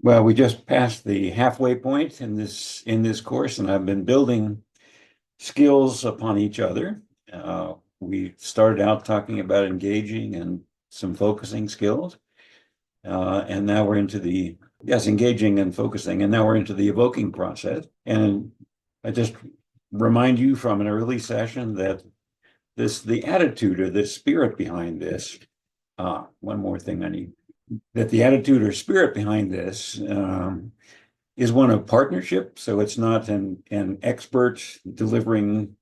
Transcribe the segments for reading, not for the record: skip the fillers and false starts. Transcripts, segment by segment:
Well, we just passed the halfway point in this course, and I've been building skills upon each other. We started out talking about engaging and some focusing skills, and now we're into the engaging and focusing, and now we're into the evoking process. And I just remind you from an early session that the attitude or the spirit behind this. One more thing I need. That the attitude or spirit behind this is one of partnership. So it's not an expert delivering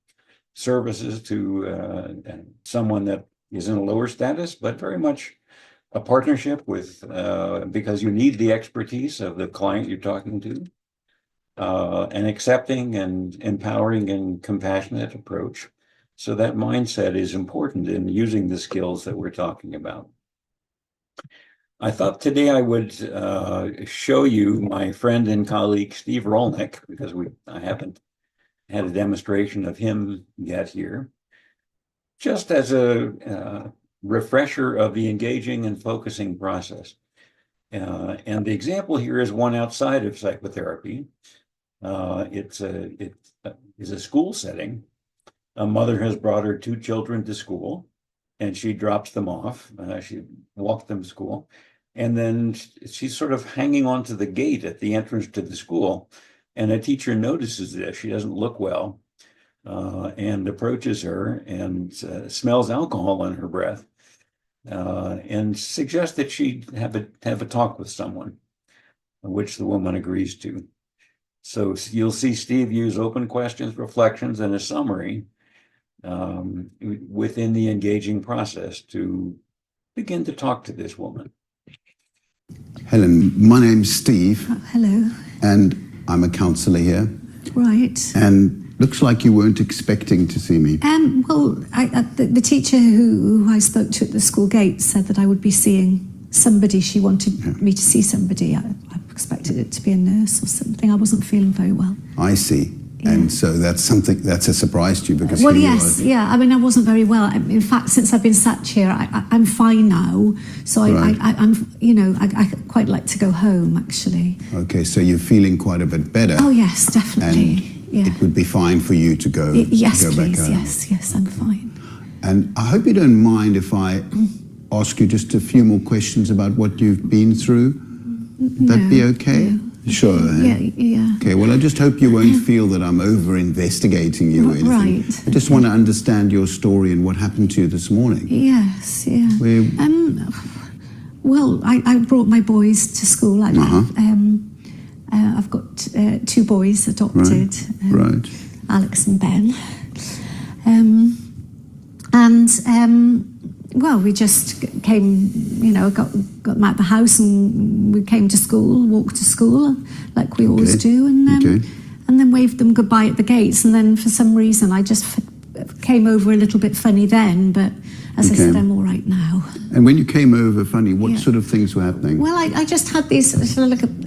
services to someone that is in a lower status, but very much a partnership with, because you need the expertise of the client you're talking to, an accepting and empowering and compassionate approach. So that mindset is important in using the skills that we're talking about. I thought today I would show you my friend and colleague, Steve Rolnick, because I haven't had a demonstration of him yet here, just as a refresher of the engaging and focusing process. And the example here is one outside of psychotherapy. It is a school setting. A mother has brought her two children to school, and she drops them off. She walked them to school. And then she's sort of hanging onto the gate at the entrance to the school. And a teacher notices this. She doesn't look well, and approaches her and smells alcohol on her breath, and suggests that she have a talk with someone, which the woman agrees to. So you'll see Steve use open questions, reflections, and a summary within the engaging process to begin to talk to this woman. Helen, my name's Steve. Hello. And I'm a counsellor here. Right. And looks like you weren't expecting to see me. Well, the teacher who I spoke to at the school gate said that I would be seeing somebody. She wanted me to see somebody. I expected it to be a nurse or something. I wasn't feeling very well. I see. Yeah. And so that's a surprise to you because well, yes, yeah. I mean, I wasn't very well. In fact, since I've been sat here, I'm fine now. So right. I quite like to go home, actually. Okay, so you're feeling quite a bit better. Oh yes, definitely. And it would be fine for you to go. Yes, to go please. Back home. Yes, I'm fine. And I hope you don't mind if I ask you just a few more questions about what you've been through. Would that be okay? Yeah. Sure. Yeah. Okay, well, I just hope you won't feel that I'm over-investigating you or anything. Right. I just want to understand your story and what happened to you this morning. Yes, yeah. Well, I brought my boys to school. I've got two boys adopted. Right. Alex and Ben. Well, we just came, got them out of the house and we came to school, walked to school like we always do, and then waved them goodbye at the gates. And then for some reason, I just came over a little bit funny then, but as I said, I'm all right now. And when you came over funny, what sort of things were happening? Well, I just had these,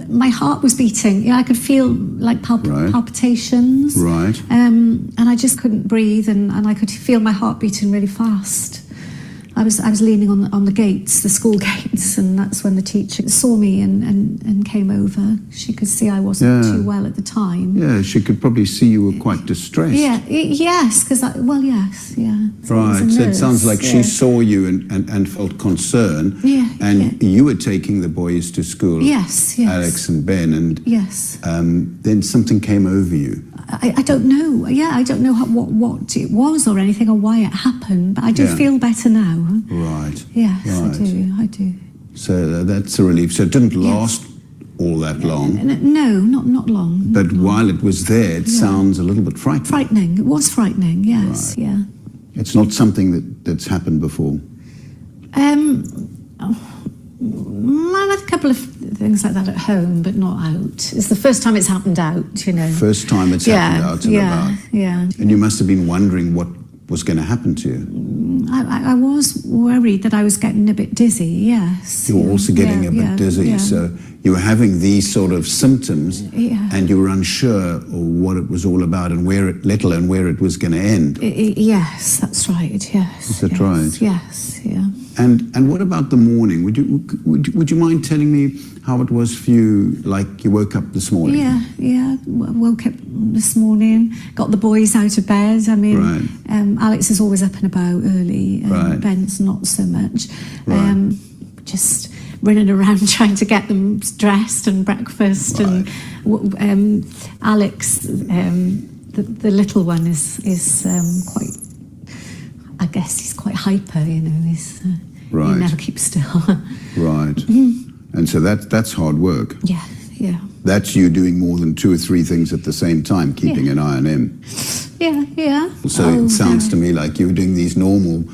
my heart was beating. I could feel like palpitations. Right. And I just couldn't breathe, and I could feel my heart beating really fast. I was leaning on the gates, the school gates, and that's when the teacher saw me and came over. She could see I wasn't too well at the time. Yeah, she could probably see you were quite distressed. Yes, because Right, so it sounds like she saw you and felt concern. And you were taking the boys to school. Yes. Alex and Ben, and then something came over you. I don't know. I don't know what it was or anything or why it happened, but I do feel better now. Right. Yes, right. I do. So that's a relief. So it didn't last all that long. No, not long. But while it was there, it sounds a little bit frightening. Frightening. It was frightening, yes, right. It's not something that's happened before. I've had a couple of things like that at home, but not out. It's the first time it's happened out, First time it's happened out and about. Yeah. And you must have been wondering what was going to happen to you. I was worried that I was getting a bit dizzy, yes. You were also getting a bit dizzy, so you were having these sort of symptoms and you were unsure of what it was all about and let alone where it was going to end. Yes, that's right, yes. Is that right? Yes, yeah. And what about the morning? Would you mind telling me how it was for you? Like you woke up this morning? Yeah. Woke up this morning, got the boys out of bed. I mean, right. Alex is always up and about early, right. Ben's not so much. Right. Just running around trying to get them dressed and breakfast, right. and Alex, the little one is quite. I guess he's quite hyper, you know. Right. He never keeps still. Right. And so that's hard work. Yeah. That's you doing more than 2 or 3 things at the same time, keeping an eye on him. Yeah. So it sounds to me like you're doing these normal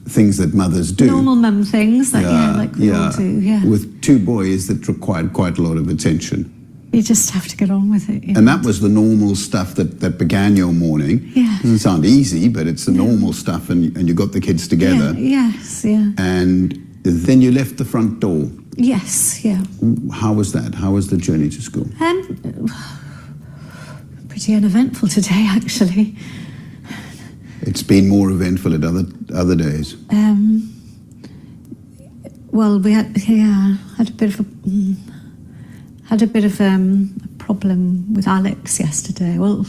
things that mothers do. Normal mum things, like we all do. Yeah. With 2 boys that required quite a lot of attention. You just have to get on with it. And that was the normal stuff that began your morning. Yeah. It doesn't sound easy, but it's the normal stuff, and you got the kids together. Yes. And then you left the front door. Yes, yeah. How was that? How was the journey to school? Pretty uneventful today, actually. It's been more eventful at other days. Well, we had a bit of a problem with Alex yesterday. Well,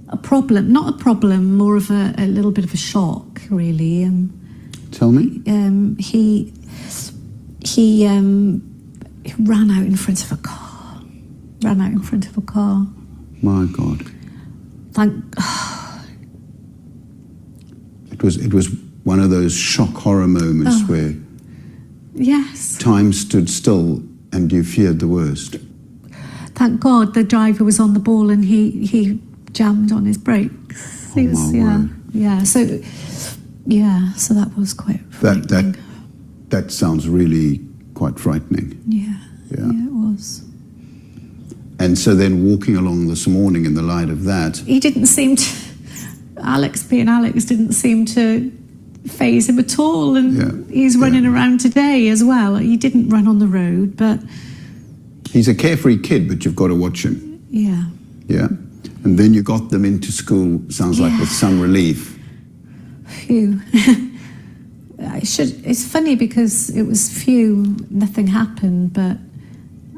not a problem, more of a little bit of a shock, really. Tell me. He ran out in front of a car. My God. It was one of those shock horror moments where time stood still and you feared the worst. Thank God the driver was on the ball and he jammed on his brakes. My word. So that was quite frightening. That sounds really quite frightening. Yeah, it was. And so then walking along this morning in the light of that... He didn't seem to... Alex didn't seem to faze him at all, and he's running around today as well. He didn't run on the road, but... He's a carefree kid, but you've got to watch him. Yeah. Yeah? And then you got them into school, sounds like, with some relief. Phew. It's funny because it was nothing happened, but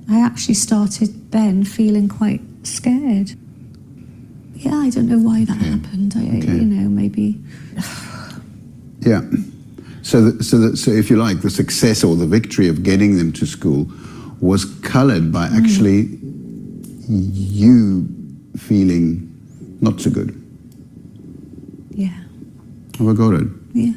I actually started then feeling quite scared. Yeah, I don't know why that happened. Maybe. Yeah. So if you like, the success or the victory of getting them to school was coloured by actually you feeling not so good. Yeah. Have I got it? Yeah.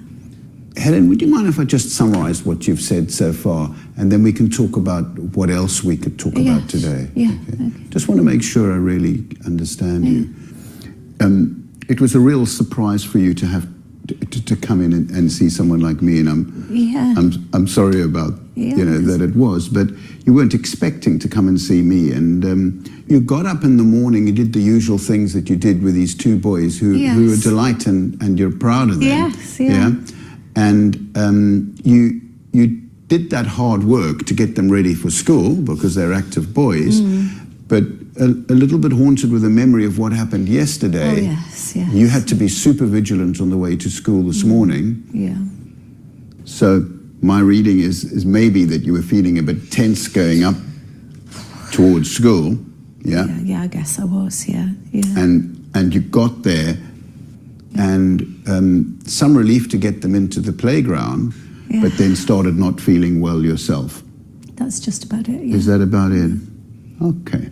Helen, would you mind if I just summarise what you've said so far, and then we can talk about what else we could talk about today? Yeah. Okay. Just want to make sure I really understand you. It was a real surprise for you to have to come in and see someone like me, and I'm sorry about that it was, but you weren't expecting to come and see me, and you got up in the morning and did the usual things that you did with these 2 boys who are a delight, and you're proud of them. Yes. And you did that hard work to get them ready for school because they're active boys, but a little bit haunted with a memory of what happened yesterday. Oh, yes. You had to be super vigilant on the way to school this morning. Yeah. So my reading is maybe that you were feeling a bit tense going up towards school. Yeah. Yeah, I guess I was. Yeah. And you got there, and some relief to get them into the playground, but then started not feeling well yourself. That's just about it. Yeah. Is that about it? Okay.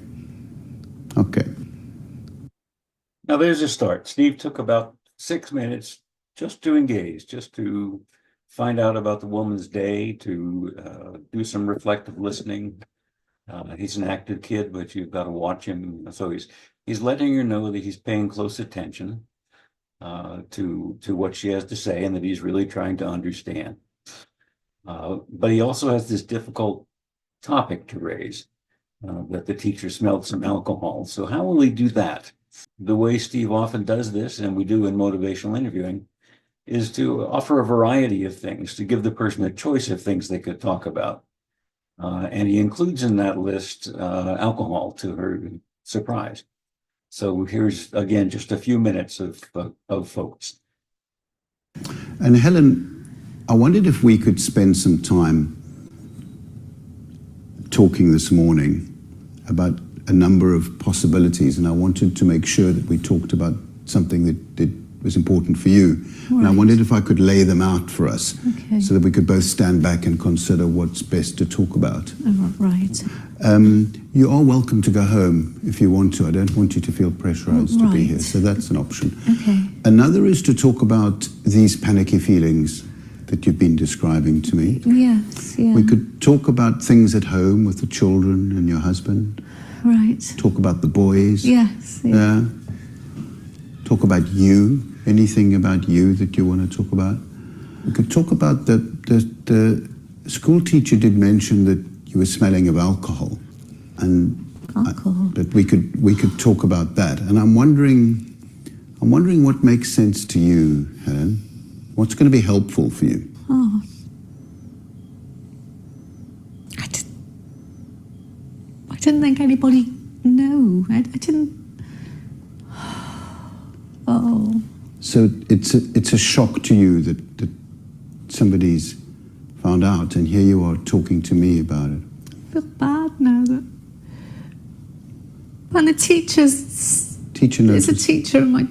Now there's a start. Steve took about 6 minutes just to engage, just to find out about the woman's day, to do some reflective listening. He's an active kid, but you've got to watch him. So he's letting her know that he's paying close attention to what she has to say, and that he's really trying to understand. But he also has this difficult topic to raise, that the teacher smelled some alcohol. So how will he do that? The way Steve often does this, and we do in motivational interviewing, is to offer a variety of things, to give the person a choice of things they could talk about. And he includes in that list alcohol, to her surprise. So here's, again, just a few minutes of folks. And Helen, I wondered if we could spend some time talking this morning about a number of possibilities, and I wanted to make sure that we talked about something that was important for you. Right. And I wondered if I could lay them out for us, so that we could both stand back and consider what's best to talk about. Oh, right. You are welcome to go home if you want to. I don't want you to feel pressurized to be here, so that's an option. Okay. Another is to talk about these panicky feelings that you've been describing to me. Yes, yeah. We could talk about things at home with the children and your husband. Right. Talk about the boys. Yes. Yeah. Talk about you. Anything about you that you want to talk about? We could talk about the school teacher did mention that you were smelling of alcohol, and that we could talk about that. And I'm wondering what makes sense to you, Helen. What's going to be helpful for you? Oh, I didn't think anybody knew. I didn't. Oh. So it's a shock to you that somebody's found out, and here you are talking to me about it. I feel bad now that. And the teacher noticed. is a teacher in my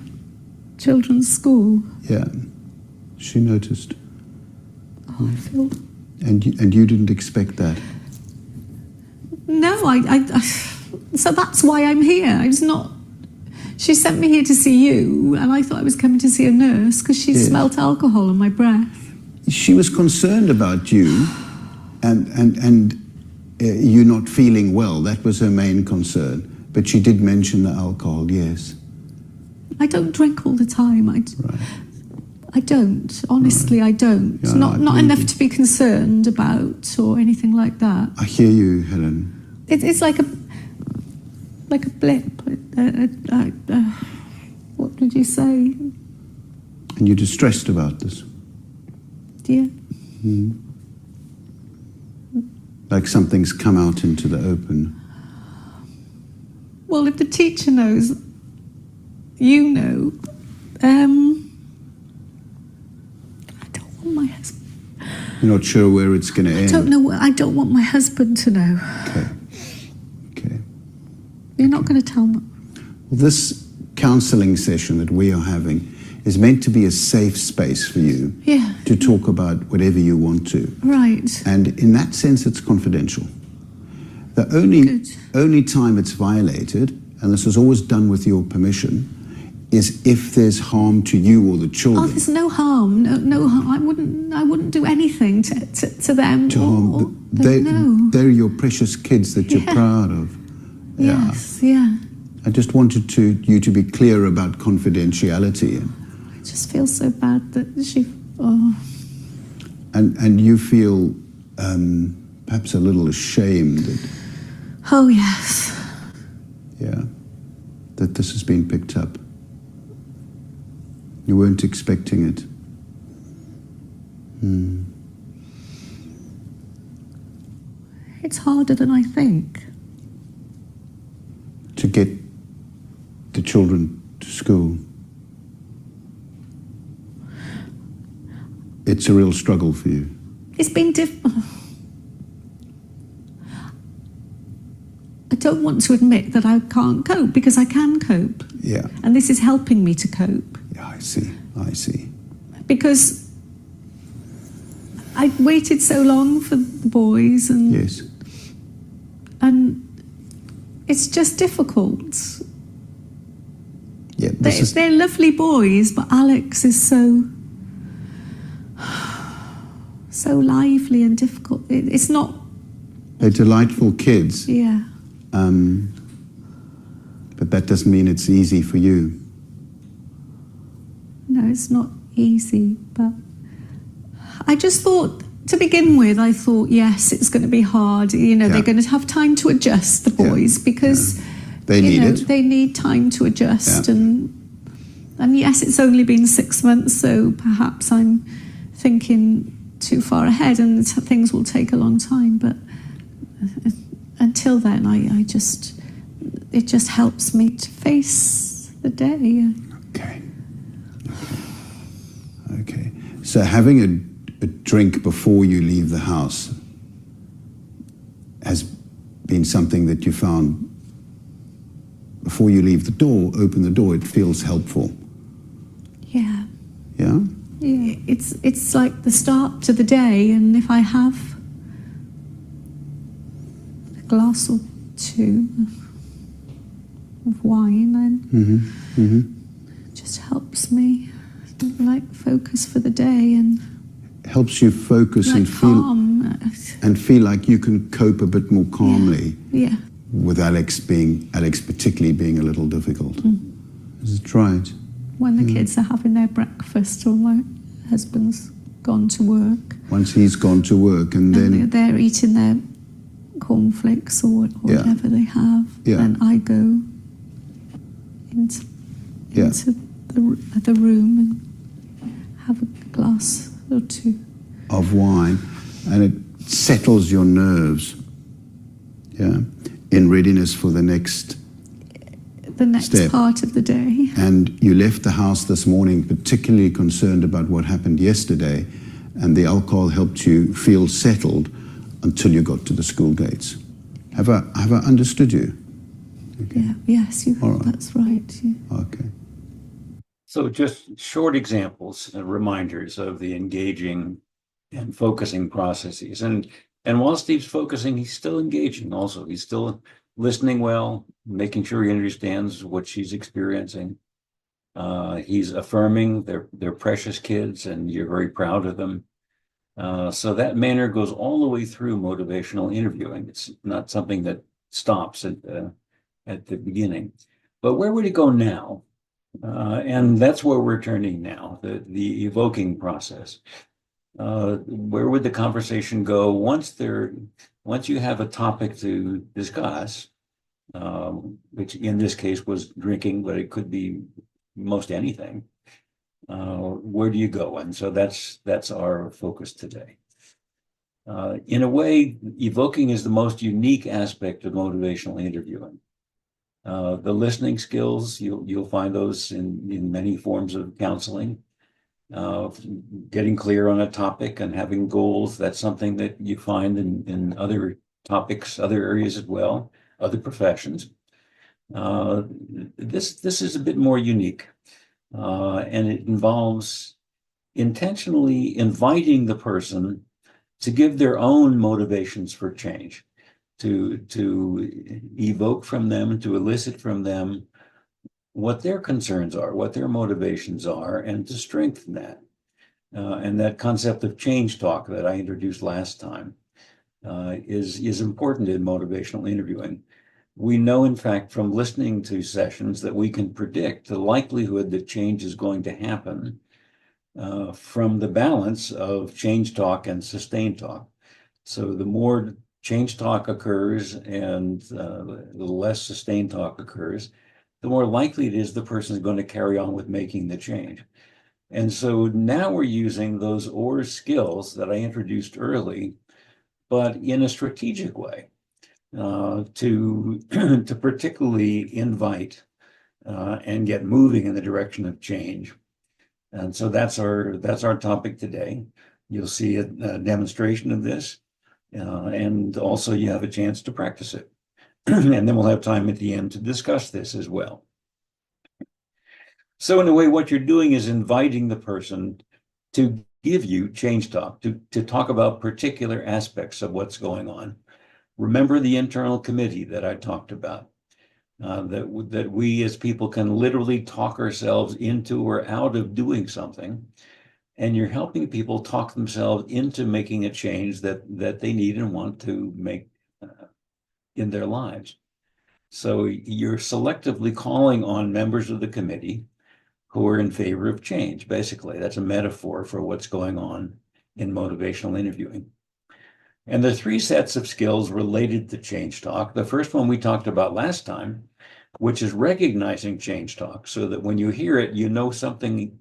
children's school. Yeah, she noticed. Oh, I feel. And you didn't expect that. No, so that's why I'm here. I was not. She sent me here to see you, and I thought I was coming to see a nurse because she smelt alcohol on my breath. She was concerned about you, and you not feeling well. That was her main concern. But she did mention the alcohol. Yes. I don't drink all the time. I don't. Honestly, I don't. Yeah, not enough to be concerned about or anything like that. I hear you, Helen. It's like a blip. What did you say? And you're distressed about this? Yeah. Mm. Like something's come out into the open. Well, if the teacher knows, you know. I don't want my husband. You're not sure where it's going to end? I don't know. I don't want my husband to know. Okay. You're not going to tell me? Well, this counselling session that we are having is meant to be a safe space for you to talk about whatever you want to. Right. And in that sense, it's confidential. The only time it's violated, and this is always done with your permission, is if there's harm to you or the children. Oh, there's no harm. No harm. I wouldn't do anything to them. To harm. They're your precious kids that you're proud of. Yes, yeah. I just wanted you to be clear about confidentiality. I just feel so bad that she. Oh. And you feel perhaps a little ashamed that. Oh yes. Yeah, that this has been picked up. You weren't expecting it. It's harder than I think. To get the children to school. It's a real struggle for you. It's been difficult. I don't want to admit that I can't cope, because I can cope. Yeah. And this is helping me to cope. Yeah, I see. Because I waited so long for the boys, and yes. And it's just difficult. Yeah, they're lovely boys, but Alex is so lively and difficult. It's not. They're delightful kids. Yeah. But that doesn't mean it's easy for you. No, it's not easy, but I just thought, to begin with, I thought, yes, it's going to be hard. They're going to have time to adjust, the boys, because they need it. They need time to adjust. And yes, it's only been 6 months, so perhaps I'm thinking too far ahead and things will take a long time. But until then, it just helps me to face the day. Okay. So having a drink before you leave the house has been something that you found before you leave the door, open the door, it feels helpful. Yeah. Yeah? Yeah, it's like the start to the day, and if I have a glass or two of wine, then it just helps me like focus for the day and helps you focus like and feel like you can cope a bit more calmly. Yeah. With Alex particularly being a little difficult. Is it right? When the kids are having their breakfast or my husband's gone to work. Once he's gone to work and then they're eating their cornflakes or whatever they have, then I go into the room and have a glass or two of wine, and it settles your nerves. Yeah, in readiness for the next step. Part of the day. And you left the house this morning particularly concerned about what happened yesterday, and the alcohol helped you feel settled until you got to the school gates. Have I understood you? Okay. Yeah, yes, that's right. Yeah. Okay. So just short examples and reminders of the engaging and focusing processes. And while Steve's focusing, he's still engaging also. He's still listening well, making sure he understands what she's experiencing. He's affirming they're precious kids and you're very proud of them. So that manner goes all the way through motivational interviewing. It's not something that stops at the beginning. But where would it go now? And that's where we're turning now, the evoking process. Where would the conversation go once you have a topic to discuss, which in this case was drinking, but it could be most anything. Where do you go? And so that's our focus today. In a way, evoking is the most unique aspect of motivational interviewing. The listening skills, you'll find those in many forms of counseling. Getting clear on a topic and having goals, that's something that you find in other topics, other areas as well, other professions. This is a bit more unique, and it involves intentionally inviting the person to give their own motivations for change, to evoke from them, to elicit from them what their concerns are, what their motivations are, and to strengthen that. And that concept of change talk that I introduced last time is important in motivational interviewing. We know, in fact, from listening to sessions that we can predict the likelihood that change is going to happen from the balance of change talk and sustained talk. So the more change talk occurs and the less sustained talk occurs, the more likely it is the person is going to carry on with making the change. And so now we're using those OR skills that I introduced early, but in a strategic way to particularly invite and get moving in the direction of change. And so that's our topic today. You'll see a demonstration of this, and also you have a chance to practice it. And then we'll have time at the end to discuss this as well. So in a way, what you're doing is inviting the person to give you change talk, to talk about particular aspects of what's going on. Remember the internal committee that I talked about, that we as people can literally talk ourselves into or out of doing something. And you're helping people talk themselves into making a change that they need and want to make in their lives. So you're selectively calling on members of the committee who are in favor of change. Basically, that's a metaphor for what's going on in motivational interviewing. And there are three sets of skills related to change talk. The first one we talked about last time, which is recognizing change talk, so that when you hear it, you know something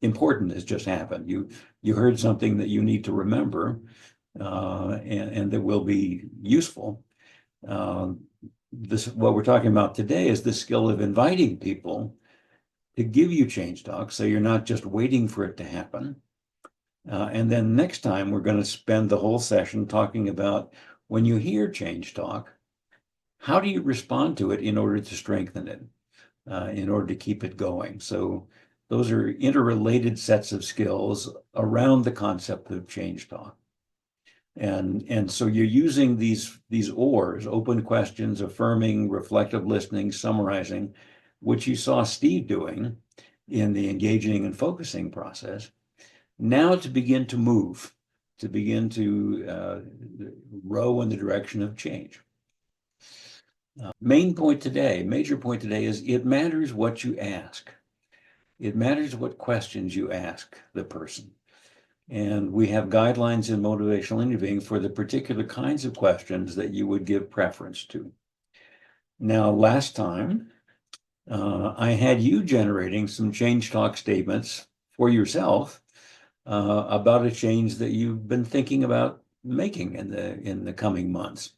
important has just happened. You heard something that you need to remember and that will be useful. What we're talking about today is the skill of inviting people to give you change talk, so you're not just waiting for it to happen, And then next time, we're going to spend the whole session talking about when you hear change talk, how do you respond to it in order to strengthen it, in order to keep it going? So those are interrelated sets of skills around the concept of change talk. And so you're using these ORs, open questions, affirming, reflective listening, summarizing, which you saw Steve doing in the engaging and focusing process, now to begin to move, to begin to row in the direction of change. Major point today is it matters what you ask. It matters what questions you ask the person. And we have guidelines in motivational interviewing for the particular kinds of questions that you would give preference to. Now, last time, I had you generating some change talk statements for yourself about a change that you've been thinking about making in the coming months.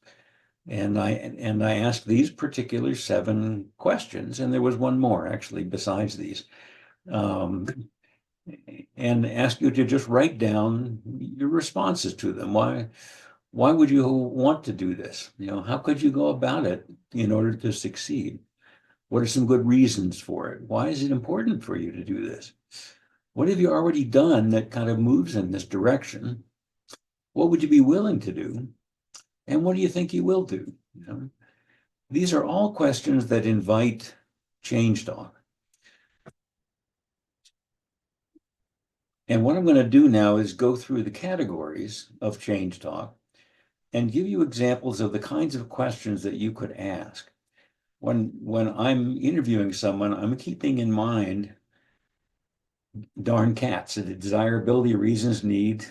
And I asked these particular 7 questions, and there was one more actually besides these. And ask you to just write down your responses to them. Why would you want to do this? How could you go about it in order to succeed? What are some good reasons for it? Why is it important for you to do this? What have you already done that kind of moves in this direction? What would you be willing to do? And what do you think you will do? These are all questions that invite change talk. And what I'm going to do now is go through the categories of change talk and give you examples of the kinds of questions that you could ask. When I'm interviewing someone, I'm keeping in mind darn cats, the desirability, reasons, need,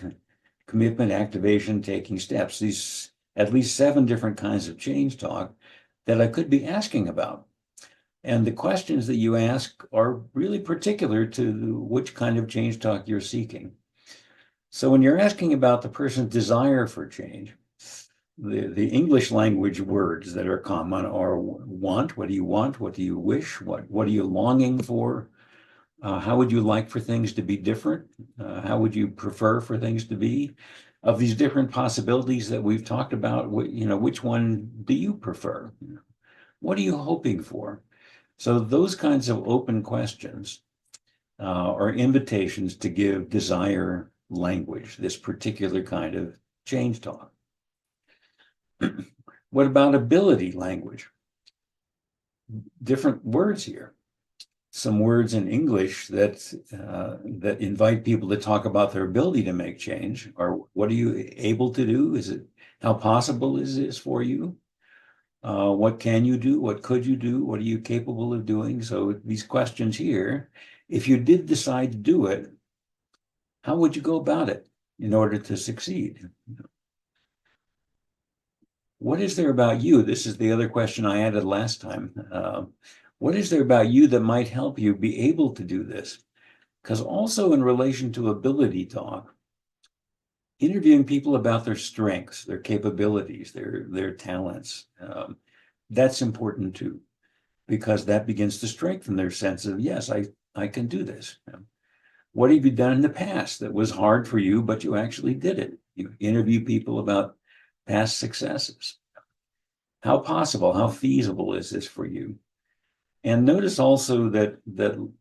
commitment, activation, taking steps. These at least 7 different kinds of change talk that I could be asking about. And the questions that you ask are really particular to which kind of change talk you're seeking. So when you're asking about the person's desire for change, the English language words that are common are want, what do you want? What do you wish? What are you longing for? How would you like for things to be different? How would you prefer for things to be? Of these different possibilities that we've talked about, which one do you prefer? What are you hoping for? So those kinds of open questions are invitations to give desire language, this particular kind of change talk. What about ability language? Different words here. Some words in English that invite people to talk about their ability to make change. Or what are you able to do? How possible is this for you? What can you do? What could you do? What are you capable of doing? So these questions here, if you did decide to do it, how would you go about it in order to succeed? What is there about you? This is the other question I added last time. What is there about you that might help you be able to do this? Because also in relation to ability talk, interviewing people about their strengths, their capabilities, their talents, that's important too, because that begins to strengthen their sense of, yes, I can do this. What have you done in the past that was hard for you, but you actually did it? You interview people about past successes. How possible, how feasible is this for you? And notice also that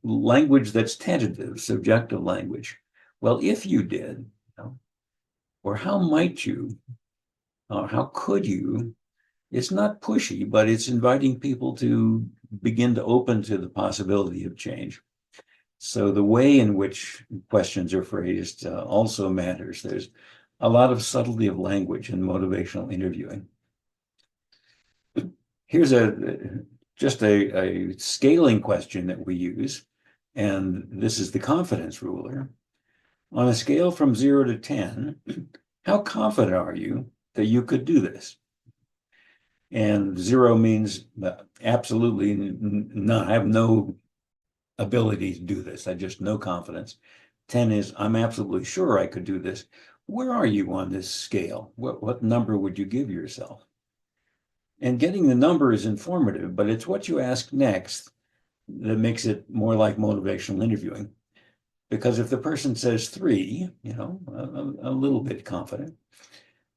language that's tentative, subjective language. Well, if you did, or how might you, or how could you? It's not pushy, but it's inviting people to begin to open to the possibility of change. So the way in which questions are phrased also matters. There's a lot of subtlety of language in motivational interviewing. Here's just a scaling question that we use, and this is the confidence ruler. On a scale from 0 to 10, how confident are you that you could do this? And 0 means absolutely none. I have no ability to do this. I just no confidence. 10 is I'm absolutely sure I could do this. Where are you on this scale? What number would you give yourself? And getting the number is informative, but it's what you ask next that makes it more like motivational interviewing. Because if the person says 3, a little bit confident,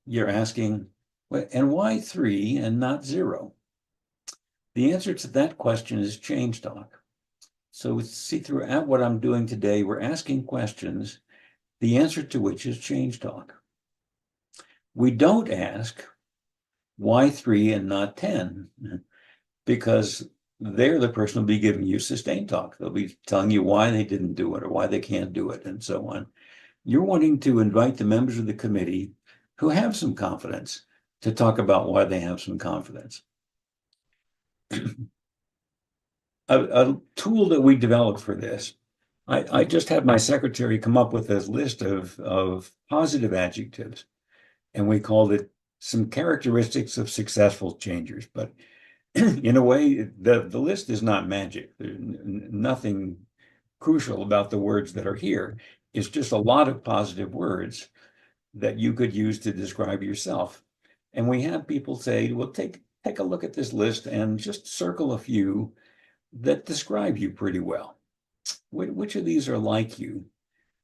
you're asking, well, and why 3 and not 0? The answer to that question is change talk. So see, throughout what I'm doing today, we're asking questions, the answer to which is change talk. We don't ask why 3 and not 10, because there the person will be giving you sustained talk. They'll be telling you why they didn't do it or why they can't do it and so on. You're wanting to invite the members of the committee who have some confidence to talk about why they have some confidence. A tool that we developed for this, I just had my secretary come up with this list of positive adjectives, and we called it some characteristics of successful changers. But in a way, the list is not magic. There's nothing crucial about the words that are here. It's just a lot of positive words that you could use to describe yourself. And we have people say, well, take a look at this list and just circle a few that describe you pretty well. Which of these are like you?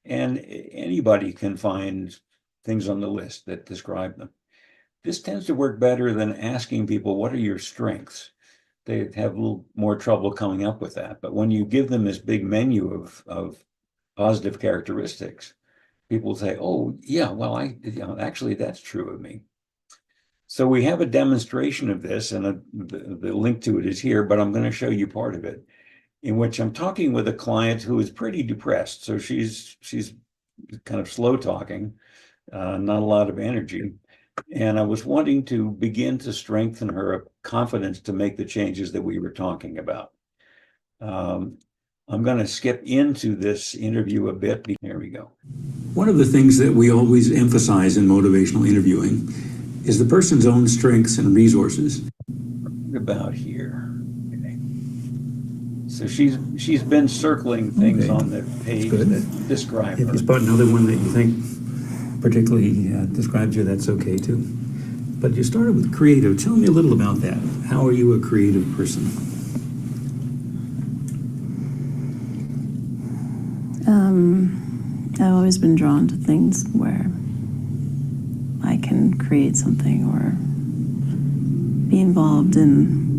And anybody can find things on the list that describe them. This tends to work better than asking people, what are your strengths? They have a little more trouble coming up with that. But when you give them this big menu of positive characteristics, people say, oh, yeah, well, actually, that's true of me. So we have a demonstration of this, and the link to it is here, but I'm going to show you part of it, in which I'm talking with a client who is pretty depressed. So she's kind of slow talking, not a lot of energy. And I was wanting to begin to strengthen her confidence to make the changes that we were talking about. I'm going to skip into this interview a bit. Here we go. One of the things that we always emphasize in motivational interviewing is the person's own strengths and resources. What about here? Okay. So she's been circling things on the page that describe her. If you spot another one that you think particularly describes you, that's okay too. But you started with creative. Tell me a little about that. How are you a creative person? I've always been drawn to things where I can create something or be involved in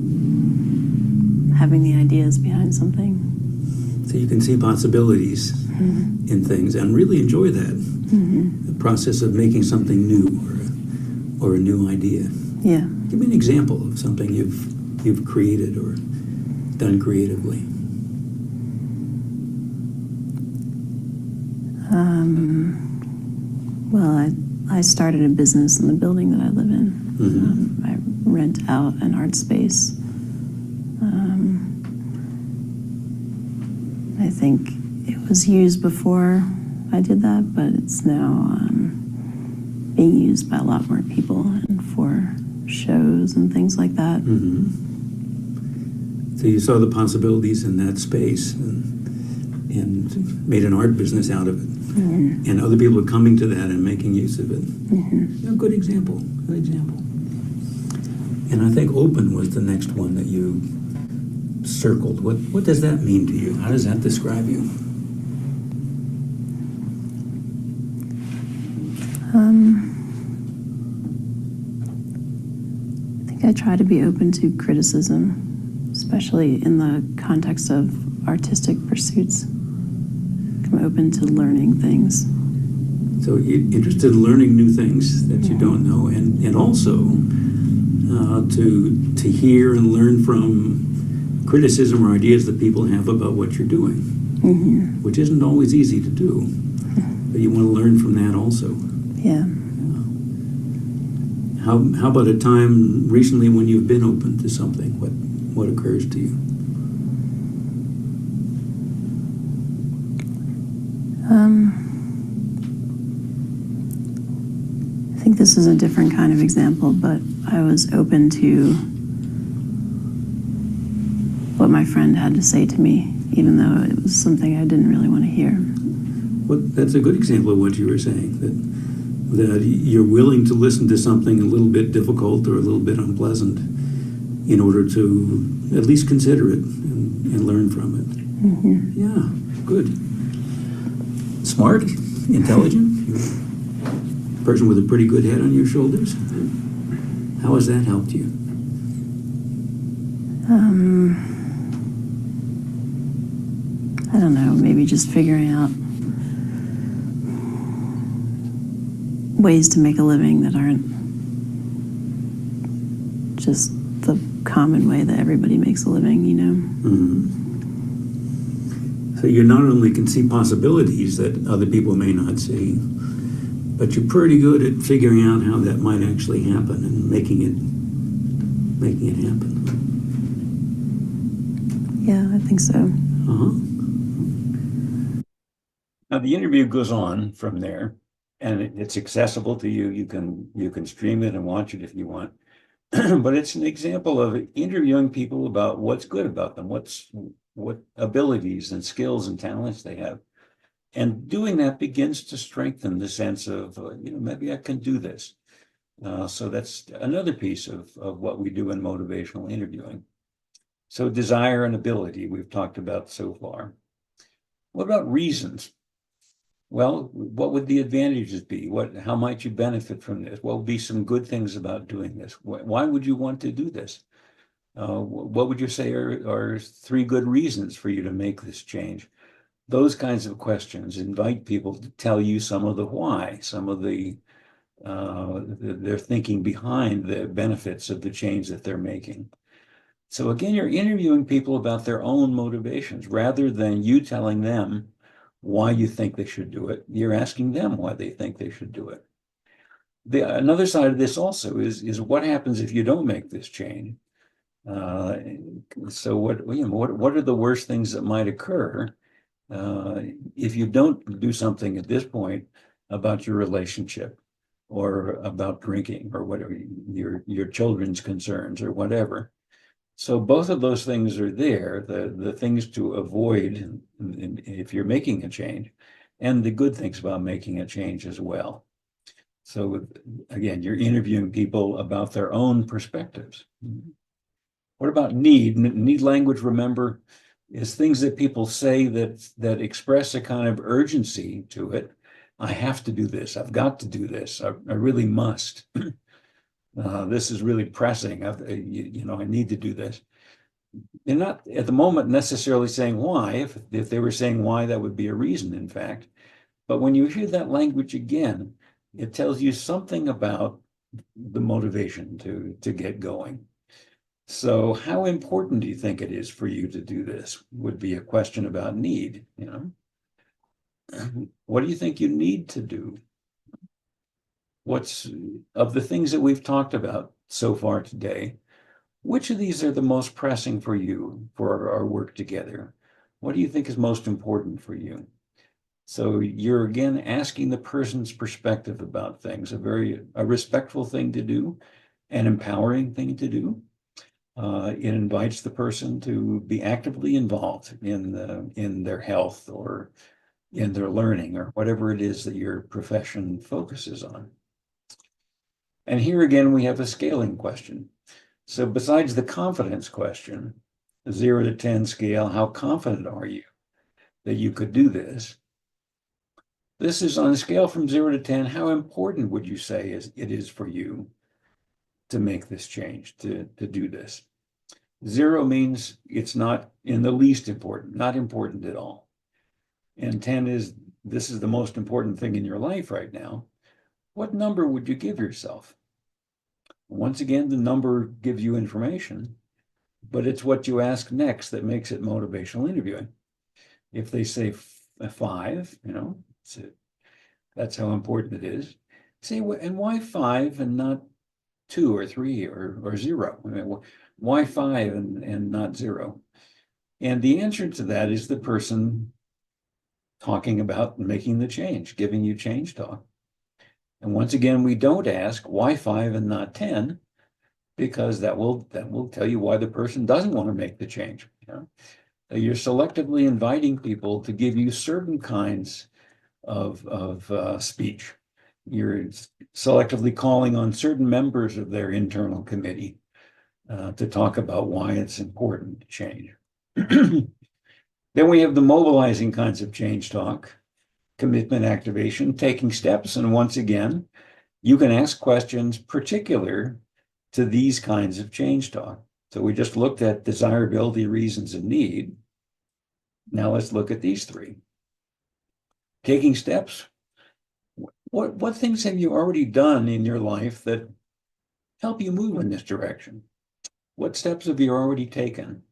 having the ideas behind something. So you can see possibilities in things and really enjoy that. The process of making something new or a new idea. Yeah. Give me an example of something you've created or done creatively. Well, I started a business in the building that I live in. I rent out an art space. I think it was used before I did that, but it's now being used by a lot more people and for shows and things like that. So you saw the possibilities in that space and made an art business out of it. And other people are coming to that and making use of it. Good example. And I think open was the next one that you circled. What does that mean to you? How does that describe you? I think I try to be open to criticism, especially in the context of artistic pursuits. I'm open to learning things. So you're interested in learning new things that you don't know, and also to hear and learn from criticism or ideas that people have about what you're doing, which isn't always easy to do, but you want to learn from that also. Yeah. How about a time recently when you've been open to something? What occurs to you? I think this is a different kind of example, but I was open to what my friend had to say to me, even though it was something I didn't really want to hear. Well, that's a good example of what you were saying, that you're willing to listen to something a little bit difficult or a little bit unpleasant in order to at least consider it and learn from it. Yeah, good. smart, intelligent, you're a person with a pretty good head on your shoulders. How has that helped you? I don't know, maybe just figuring out ways to make a living that aren't just the common way that everybody makes a living, you know? Mm-hmm. So you not only can see possibilities that other people may not see, but you're pretty good at figuring out how that might actually happen and making it happen. Yeah, I think so. Uh-huh. Now the interview goes on from there, and it's accessible to you. You can stream it and watch it if you want. But it's an example of interviewing people about what's good about them, what abilities and skills and talents they have. And doing that begins to strengthen the sense of, maybe I can do this. So that's another piece of what we do in motivational interviewing. So desire and ability we've talked about so far. What about reasons? Well, what would the advantages be? How might you benefit from this? What would be some good things about doing this? Why would you want to do this? What would you say are 3 good reasons for you to make this change? Those kinds of questions invite people to tell you some of the why, some of their thinking behind the benefits of the change that they're making. So again, you're interviewing people about their own motivations rather than you telling them why you think they should do it. You're asking them why they think they should do it. Another side of this also is what happens if you don't make this change? So what are the worst things that might occur if you don't do something at this point about your relationship or about drinking or whatever your children's concerns or whatever? So both of those things are there, the things to avoid if you're making a change, and the good things about making a change as well. So again, you're interviewing people about their own perspectives. What about need? Need language, remember, is things that people say that express a kind of urgency to it. I have to do this. I've got to do this. I really must. This is really pressing. I need to do this. They're not at the moment necessarily saying why. If they were saying why, that would be a reason, in fact. But when you hear that language again, it tells you something about the motivation to get going. So how important do you think it is for you to do this? Would be a question about need, What do you think you need to do? What's of the things that we've talked about so far today, which of these are the most pressing for you for our work together? What do you think is most important for you? So you're again asking the person's perspective about things, a respectful thing to do, an empowering thing to do. It invites the person to be actively involved in their health or in their learning or whatever it is that your profession focuses on. And here again, we have a scaling question. So besides the confidence question, the 0 to 10 scale, how confident are you that you could do this? This is on a scale from 0 to 10, how important would you say it is for you to make this change, to do this? 0 means it's not in the least important, not important at all. And 10 is, this is the most important thing in your life right now. What number would you give yourself? Once again, the number gives you information, but it's what you ask next that makes it motivational interviewing. If they say 5, that's how important it is. Say, and why 5 and not 2 or 3 or 0? I mean, why 5 and not 0? And the answer to that is the person talking about making the change, giving you change talk. And once again, we don't ask why 5 and not 10, because that will tell you why the person doesn't want to make the change. You're selectively inviting people to give you certain kinds of speech. You're selectively calling on certain members of their internal committee to talk about why it's important to change. Then we have the mobilizing kinds of change talk. commitment activation, taking steps. And once again, you can ask questions particular to these kinds of change talk. So we just looked at desirability, reasons, and need. Now let's look at these three. Taking steps. What things have you already done in your life that help you move in this direction? What steps have you already taken?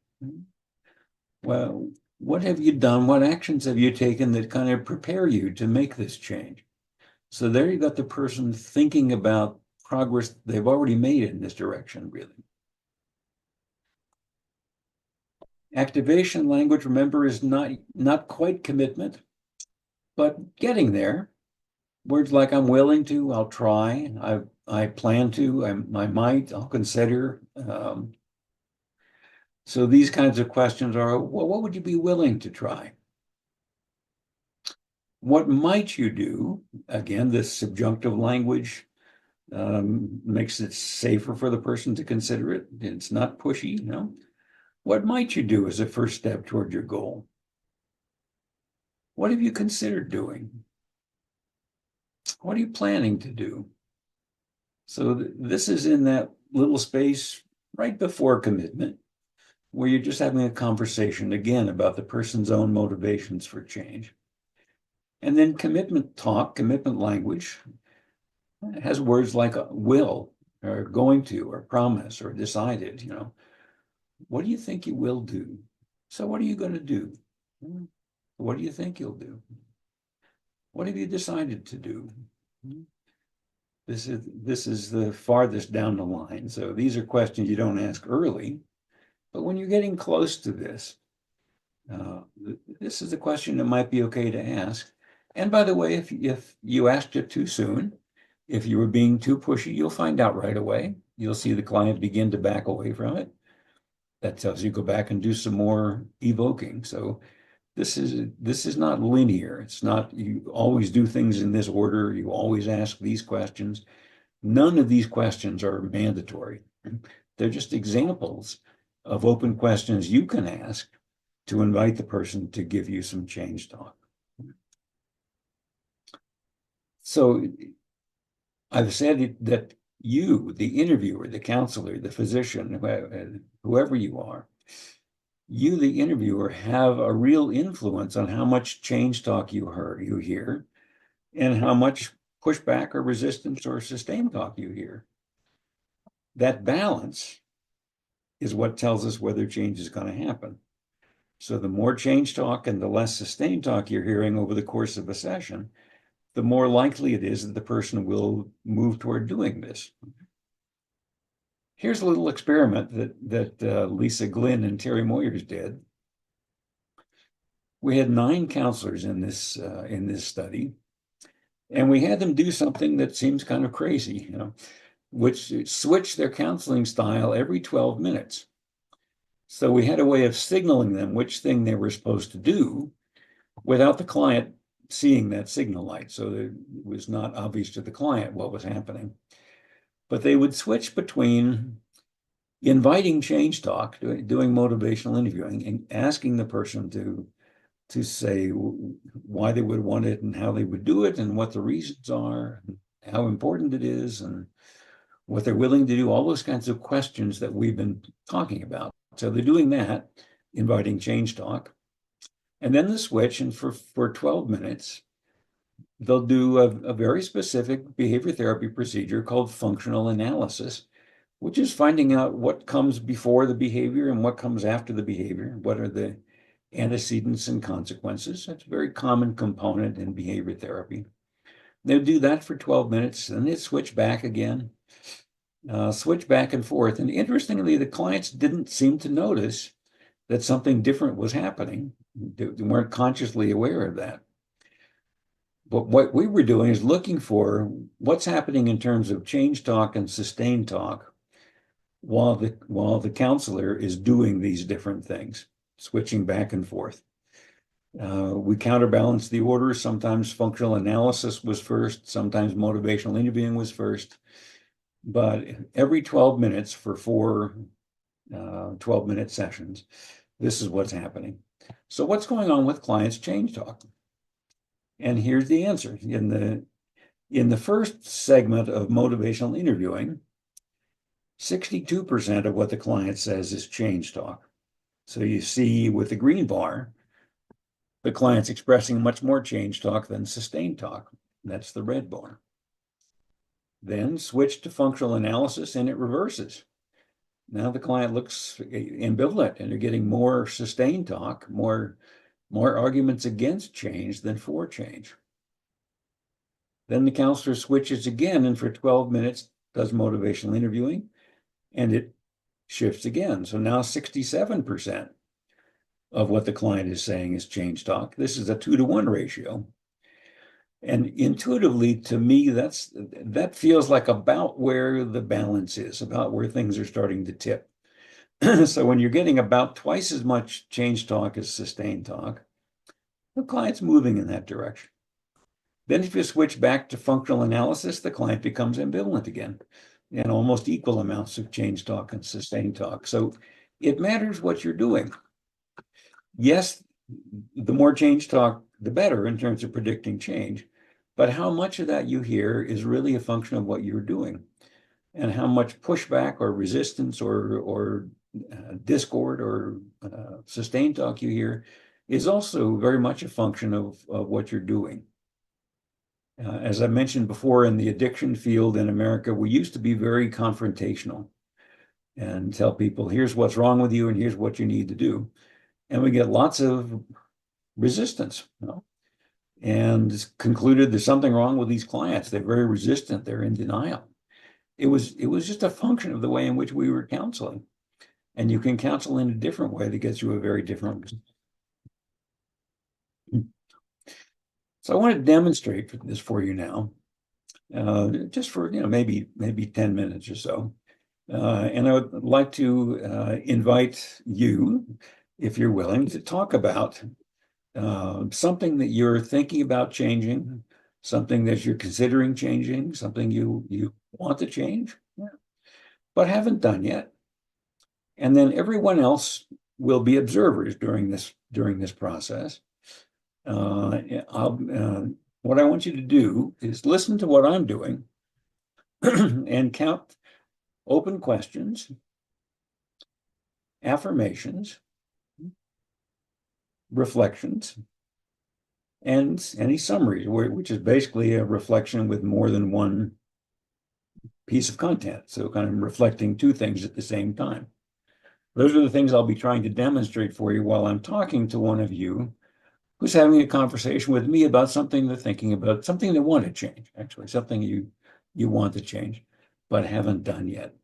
Well, what have you done? What actions have you taken that kind of prepare you to make this change? So there you got the person thinking about progress they've already made in this direction, really. Activation language, remember, is not quite commitment, but getting there. Words like I'm willing to, I'll try, I plan to, I might, I'll consider. So these kinds of questions are, well, what would you be willing to try? What might you do? Again, this subjunctive language makes it safer for the person to consider it. It's not pushy, you know. What might you do as a first step toward your goal? What have you considered doing? What are you planning to do? So this is in that little space right before commitment, where you're just having a conversation again about the person's own motivations for change. And then commitment talk, commitment language has words like will, or going to, or promise, or decided, you know. What do you think you will do? So what are you going to do? What do you think you'll do? What have you decided to do? This is the farthest down the line. So these are questions you don't ask early, but when you're getting close to this, this is a question that might be okay to ask. And by the way, if you asked it too soon, if you were being too pushy, you'll find out right away. You'll see the client begin to back away from it. That tells you go back and do some more evoking. So this is not linear. It's not you always do things in this order. You always ask these questions. None of these questions are mandatory. They're just examples of open questions you can ask to invite the person to give you some change talk. So I've said that you, the interviewer, the counselor, the physician, whoever you are, you, the interviewer, have a real influence on how much change talk you hear, and how much pushback or resistance or sustained talk you hear. That balance is what tells us whether change is going to happen. So the more change talk and the less sustained talk you're hearing over the course of a session, the more likely it is that the person will move toward doing this. Here's a little experiment that Lisa Glynn and Terry Moyers did. We had 9 counselors in this study, and we had them do something that seems kind of crazy, you know, which switch their counseling style every 12 minutes. So we had a way of signaling them which thing they were supposed to do without the client seeing that signal light. So it was not obvious to the client what was happening. But they would switch between inviting change talk, doing motivational interviewing, and asking the person to say why they would want it and how they would do it and what the reasons are, and how important it is, and what they're willing to do, all those kinds of questions that we've been talking about. So they're doing that, inviting change talk. And then the switch, and for 12 minutes, they'll do a very specific behavior therapy procedure called functional analysis, which is finding out what comes before the behavior and what comes after the behavior. What are the antecedents and consequences? That's a very common component in behavior therapy. They'll do that for 12 minutes, and they switch back again, switch back and forth. And interestingly, the clients didn't seem to notice that something different was happening. They weren't consciously aware of that. But what we were doing is looking for what's happening in terms of change talk and sustained talk while the counselor is doing these different things, switching back and forth. We counterbalance the order. Sometimes functional analysis was first, sometimes motivational interviewing was first. But every 12 minutes for 4 12-minute sessions, this is what's happening. So what's going on with clients' change talk? And here's the answer. In the first segment of motivational interviewing, 62% of what the client says is change talk. So you see with the green bar, the client's expressing much more change talk than sustained talk. That's the red bar. Then switch to functional analysis and it reverses. Now the client looks ambivalent and they're getting more sustained talk, more arguments against change than for change. Then the counselor switches again and for 12 minutes does motivational interviewing and it shifts again. So now 67% of what the client is saying is change talk. This is a 2-to-1 ratio. And intuitively, to me, that feels like about where the balance is, about where things are starting to tip. So when you're getting about twice as much change talk as sustained talk, the client's moving in that direction. Then if you switch back to functional analysis, the client becomes ambivalent again, and almost equal amounts of change talk and sustained talk. So it matters what you're doing. Yes, the more change talk, the better in terms of predicting change. But how much of that you hear is really a function of what you're doing, and how much pushback or resistance or discord or sustained talk you hear is also very much a function of what you're doing. As I mentioned before, in the addiction field in America, we used to be very confrontational and tell people, here's what's wrong with you and here's what you need to do. And we get lots of resistance, and concluded there's something wrong with these clients. They're very resistant. They're in denial. It was just a function of the way in which we were counseling. And you can counsel in a different way that gets you a very different result. So I want to demonstrate this for you now, just for maybe 10 minutes or so. And I would like to invite you, if you're willing, to talk about something that you're thinking about changing, something that you're considering changing, something you want to change, but haven't done yet. And then everyone else will be observers during this process. What I want you to do is listen to what I'm doing and count open questions, affirmations, reflections, and any summaries, which is basically a reflection with more than one piece of content. So kind of reflecting two things at the same time. Those are the things I'll be trying to demonstrate for you while I'm talking to one of you who's having a conversation with me about something they're thinking about, something they want to change, actually, something you want to change, but haven't done yet.